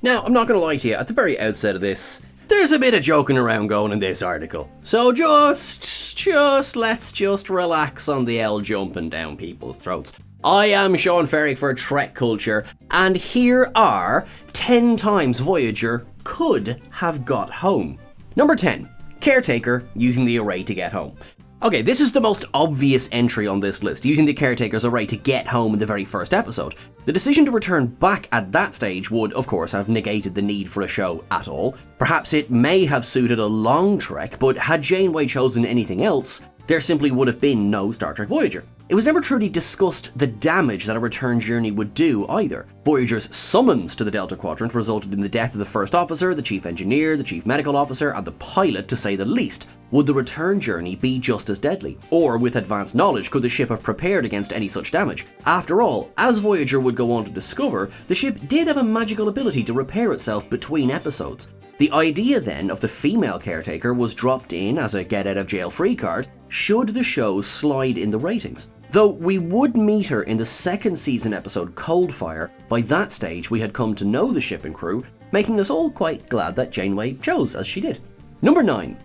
Now, I'm not going to lie to you, at the very outset of this, there's a bit of joking around going in this article. So let's just relax on the L jumping down people's throats. I am Sean Ferrick for TrekCulture, and here are 10 times Voyager could have got home. Number 10, Caretaker using the array to get home. Okay, this is the most obvious entry on this list, using the Caretaker's array to get home in the very first episode. The decision to return back at that stage would, of course, have negated the need for a show at all. Perhaps it may have suited a long trek, but had Janeway chosen anything else, there simply would have been no Star Trek Voyager. It was never truly discussed the damage that a return journey would do either. Voyager's summons to the Delta Quadrant resulted in the death of the first officer, the chief engineer, the chief medical officer, and the pilot, to say the least. Would the return journey be just as deadly? Or, with advanced knowledge, could the ship have prepared against any such damage? After all, as Voyager would go on to discover, the ship did have a magical ability to repair itself between episodes. The idea then of the female Caretaker was dropped in as a get-out-of-jail-free card should the show slide in the ratings. Though we would meet her in the second season episode Coldfire, by that stage we had come to know the ship and crew, making us all quite glad that Janeway chose as she did. Number 9.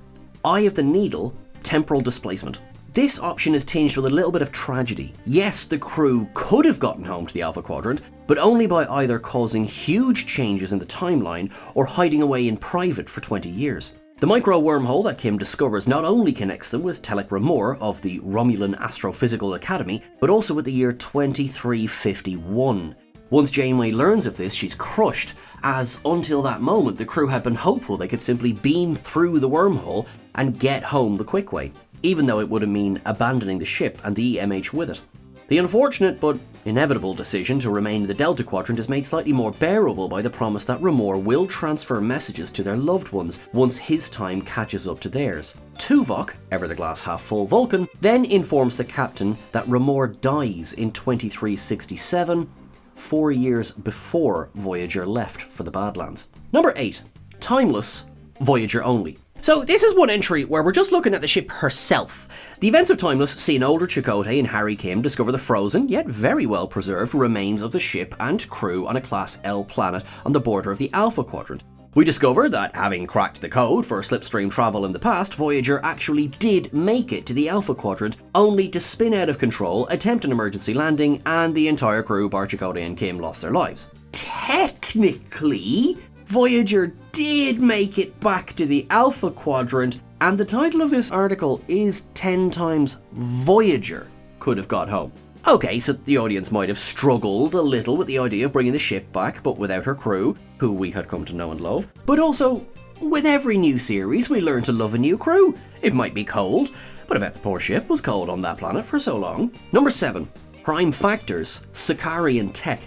Eye of the Needle, Temporal Displacement. This option is tinged with a little bit of tragedy. Yes, the crew could have gotten home to the Alpha Quadrant, but only by either causing huge changes in the timeline or hiding away in private for 20 years. The micro-wormhole that Kim discovers not only connects them with Telek Ramor of the Romulan Astrophysical Academy, but also with the year 2351. Once Janeway learns of this, she's crushed, as until that moment the crew had been hopeful they could simply beam through the wormhole and get home the quick way, even though it would have meant abandoning the ship and the EMH with it. The unfortunate but inevitable decision to remain in the Delta Quadrant is made slightly more bearable by the promise that Ramor will transfer messages to their loved ones once his time catches up to theirs. Tuvok, ever the glass half full Vulcan, then informs the captain that Ramor dies in 2367, 4 years before Voyager left for the Badlands. Number 8. Timeless, Voyager only. So this is one entry where we're just looking at the ship herself. The events of Timeless see an older Chakotay and Harry Kim discover the frozen, yet very well preserved, remains of the ship and crew on a Class L planet on the border of the Alpha Quadrant. We discover that, having cracked the code for slipstream travel in the past, Voyager actually did make it to the Alpha Quadrant, only to spin out of control, attempt an emergency landing, and the entire crew, bar Chakotay and Kim, lost their lives. Technically, Voyager did make it back to the Alpha Quadrant, and the title of this article is 10 times Voyager could have got home. Okay, so the audience might have struggled a little with the idea of bringing the ship back, but without her crew, who we had come to know and love. But also, with every new series, we learn to love a new crew. It might be cold, but I bet the poor ship was cold on that planet for so long. Number 7. Prime Factors, Sakarian Tech.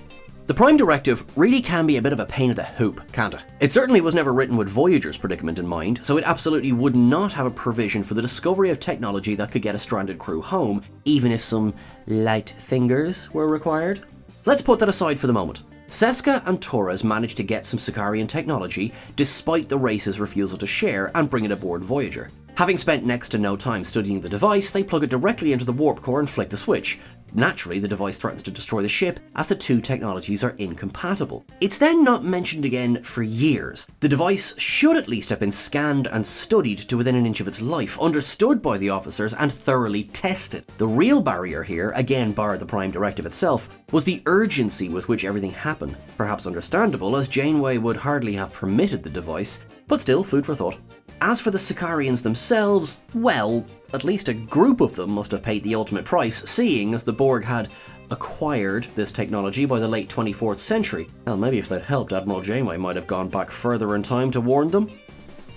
The Prime Directive really can be a bit of a pain in the hoop, can't it? It certainly was never written with Voyager's predicament in mind, so it absolutely would not have a provision for the discovery of technology that could get a stranded crew home, even if some light fingers were required. Let's put that aside for the moment. Seska and Torres managed to get some Sakarian technology, despite the race's refusal to share, and bring it aboard Voyager. Having spent next to no time studying the device, they plug it directly into the warp core and flick the switch. Naturally, the device threatens to destroy the ship, as the two technologies are incompatible. It's then not mentioned again for years. The device should at least have been scanned and studied to within an inch of its life, understood by the officers and thoroughly tested. The real barrier here, again bar the Prime Directive itself, was the urgency with which everything happened. Perhaps understandable, as Janeway would hardly have permitted the device, but still food for thought. As for the Sakarians themselves, well, at least a group of them must have paid the ultimate price, seeing as the Borg had acquired this technology by the late 24th century. Well, maybe if that helped, Admiral Janeway might have gone back further in time to warn them.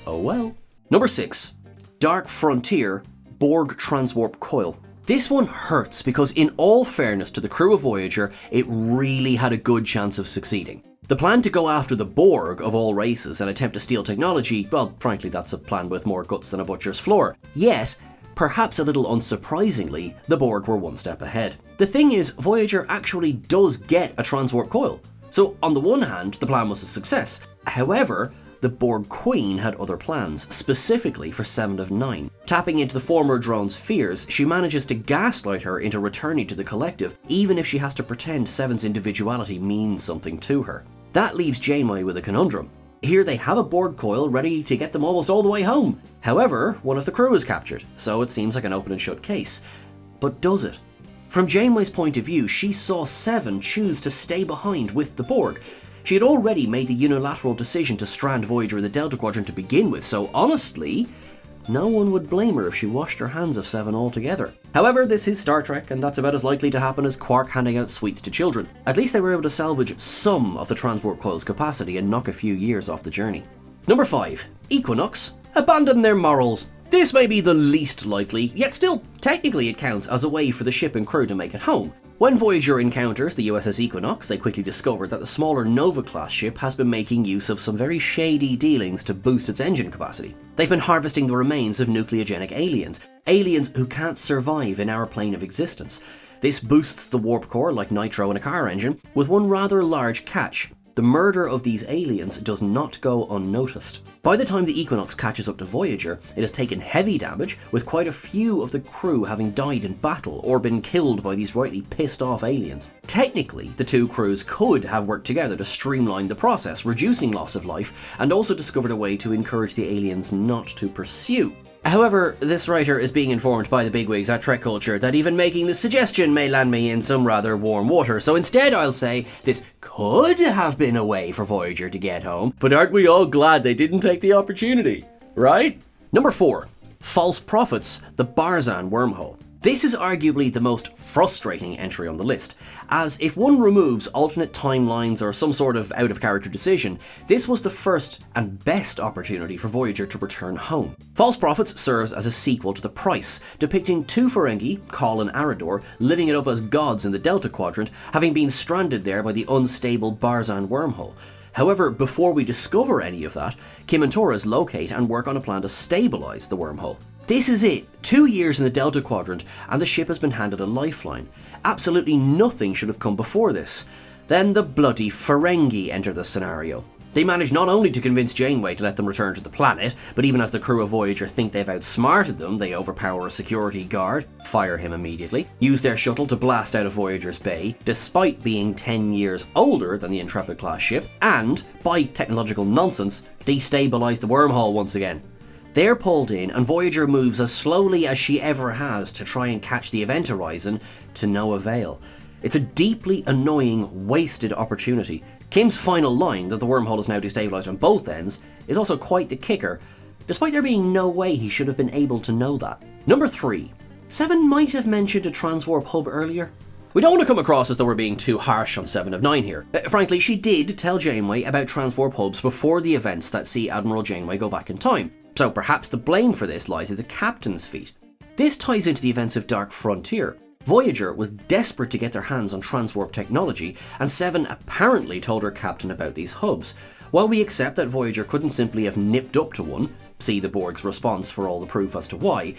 Oh well. Number 6. Dark Frontier, Borg Transwarp Coil. This one hurts because, in all fairness to the crew of Voyager, it really had a good chance of succeeding. The plan to go after the Borg of all races and attempt to steal technology, well, frankly, that's a plan with more guts than a butcher's floor. Yet, perhaps a little unsurprisingly, the Borg were one step ahead. The thing is, Voyager actually does get a transwarp coil. So, on the one hand, the plan was a success. However, the Borg Queen had other plans, specifically for 7 of 9. Tapping into the former drone's fears, she manages to gaslight her into returning to the collective, even if she has to pretend 7's individuality means something to her. That leaves Janeway with a conundrum. Here they have a Borg coil ready to get them almost all the way home. However, one of the crew is captured, so it seems like an open and shut case. But does it? From Janeway's point of view, she saw Seven choose to stay behind with the Borg. She had already made the unilateral decision to strand Voyager in the Delta Quadrant to begin with, so honestly, no one would blame her if she washed her hands of Seven altogether. However, this is Star Trek, and that's about as likely to happen as Quark handing out sweets to children. At least they were able to salvage some of the Transwarp coil's capacity and knock a few years off the journey. Number 5. Equinox Abandon Their morals. This may be the least likely, yet still, technically it counts as a way for the ship and crew to make it home. When Voyager encounters the USS Equinox, they quickly discover that the smaller Nova-class ship has been making use of some very shady dealings to boost its engine capacity. They've been harvesting the remains of nucleogenic aliens who can't survive in our plane of existence. This boosts the warp core like nitro in a car engine, with one rather large catch. The murder of these aliens does not go unnoticed. By the time the Equinox catches up to Voyager, it has taken heavy damage, with quite a few of the crew having died in battle or been killed by these rightly pissed off aliens. Technically, the two crews could have worked together to streamline the process, reducing loss of life, and also discovered a way to encourage the aliens not to pursue. However, this writer is being informed by the bigwigs at TrekCulture that even making the suggestion may land me in some rather warm water, so instead I'll say this could have been a way for Voyager to get home, but aren't we all glad they didn't take the opportunity, right? Number 4. False Prophets, the Barzan wormhole. This is arguably the most frustrating entry on the list, as if one removes alternate timelines or some sort of out-of-character decision, this was the first and best opportunity for Voyager to return home. False Prophets serves as a sequel to The Price, depicting two Ferengi, Kal and Arador, living it up as gods in the Delta Quadrant, having been stranded there by the unstable Barzan wormhole. However, before we discover any of that, Kim and Torres locate and work on a plan to stabilise the wormhole. This is it. 2 years in the Delta Quadrant and the ship has been handed a lifeline. Absolutely nothing should have come before this. Then the bloody Ferengi enter the scenario. They manage not only to convince Janeway to let them return to the planet, but even as the crew of Voyager think they've outsmarted them, they overpower a security guard, fire him immediately, use their shuttle to blast out of Voyager's bay, despite being 10 years older than the Intrepid-class ship, and, by technological nonsense, destabilise the wormhole once again. They're pulled in, and Voyager moves as slowly as she ever has to try and catch the event horizon, to no avail. It's a deeply annoying, wasted opportunity. Kim's final line, that the wormhole is now destabilised on both ends, is also quite the kicker, despite there being no way he should have been able to know that. Number 3. Seven might have mentioned a Transwarf Hub earlier. We don't want to come across as though we're being too harsh on 7 of 9 here. Frankly, she did tell Janeway about Transwarp Hubs before the events that see Admiral Janeway go back in time. So perhaps the blame for this lies at the captain's feet. This ties into the events of Dark Frontier. Voyager was desperate to get their hands on transwarp technology, and Seven apparently told her captain about these hubs. While we accept that Voyager couldn't simply have nipped up to one, see the Borg's response for all the proof as to why,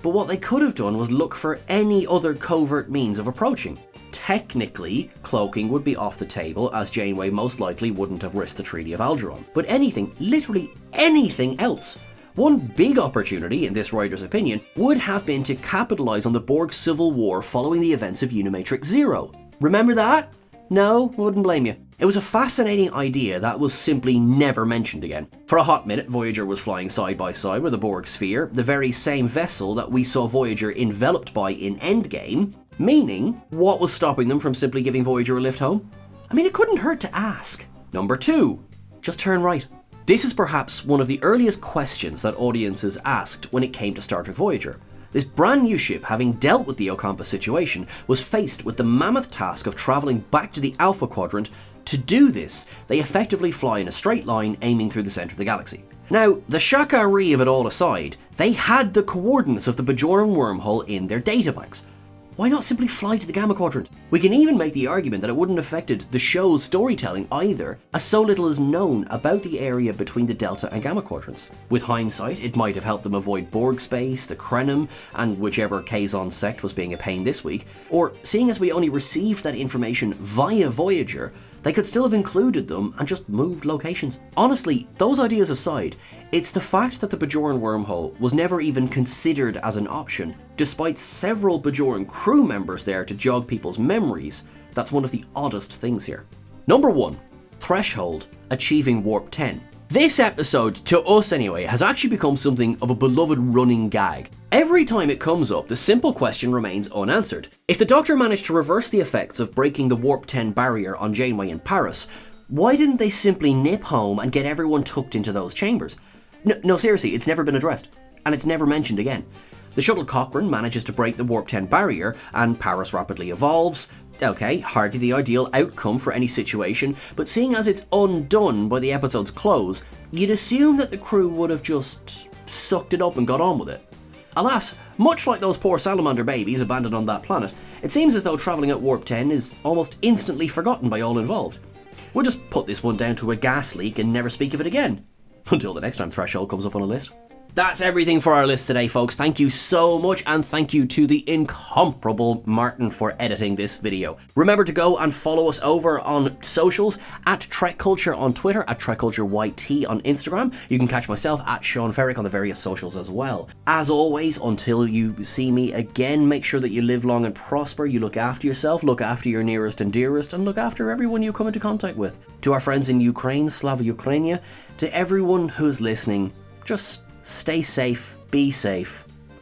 but what they could have done was look for any other covert means of approaching. Technically, cloaking would be off the table, as Janeway most likely wouldn't have risked the Treaty of Algernon. But anything, literally anything else. One big opportunity, in this writer's opinion, would have been to capitalise on the Borg civil war following the events of Unimatrix Zero. Remember that? No, wouldn't blame you. It was a fascinating idea that was simply never mentioned again. For a hot minute, Voyager was flying side by side with the Borg sphere, the very same vessel that we saw Voyager enveloped by in Endgame, meaning, what was stopping them from simply giving Voyager a lift home? I mean, it couldn't hurt to ask. Number 2. Just turn right. This is perhaps one of the earliest questions that audiences asked when it came to Star Trek Voyager. This brand new ship, having dealt with the Ocampa situation, was faced with the mammoth task of travelling back to the Alpha Quadrant. To do this, they effectively fly in a straight line aiming through the centre of the galaxy. Now, the shaka-ree of it all aside, they had the coordinates of the Bajoran wormhole in their databanks. Why not simply fly to the Gamma Quadrant? We can even make the argument that it wouldn't have affected the show's storytelling either, as so little is known about the area between the Delta and Gamma Quadrants. With hindsight, it might have helped them avoid Borg space, the Krenim, and whichever Kazon sect was being a pain this week, or seeing as we only received that information via Voyager, they could still have included them and just moved locations. Honestly, those ideas aside, it's the fact that the Bajoran wormhole was never even considered as an option, despite several Bajoran crew members there to jog people's memories, that's one of the oddest things here. Number 1. Threshold, achieving Warp 10. This episode, to us anyway, has actually become something of a beloved running gag. Every time it comes up, the simple question remains unanswered. If the Doctor managed to reverse the effects of breaking the Warp 10 barrier on Janeway and Paris, why didn't they simply nip home and get everyone tucked into those chambers? No, seriously, it's never been addressed, and it's never mentioned again. The shuttle Cochrane manages to break the Warp 10 barrier, and Paris rapidly evolves. Okay, hardly the ideal outcome for any situation, but seeing as it's undone by the episode's close, you'd assume that the crew would have just sucked it up and got on with it. Alas, much like those poor salamander babies abandoned on that planet, it seems as though travelling at Warp 10 is almost instantly forgotten by all involved. We'll just put this one down to a gas leak and never speak of it again. Until the next time Threshold comes up on a list. That's everything for our list today, folks. Thank you so much, and thank you to the incomparable Martin for editing this video. Remember to go and follow us over on socials, at TrekCulture on Twitter, at TrekCultureYT on Instagram. You can catch myself at Sean Ferrick on the various socials as well. As always, until you see me again, make sure that you live long and prosper, you look after yourself, look after your nearest and dearest, and look after everyone you come into contact with. To our friends in Ukraine, Slava Ukrainia, to everyone who's listening, just stay safe,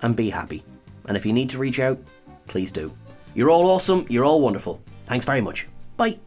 and be happy. And if you need to reach out, please do. You're all awesome, you're all wonderful. Thanks very much. Bye.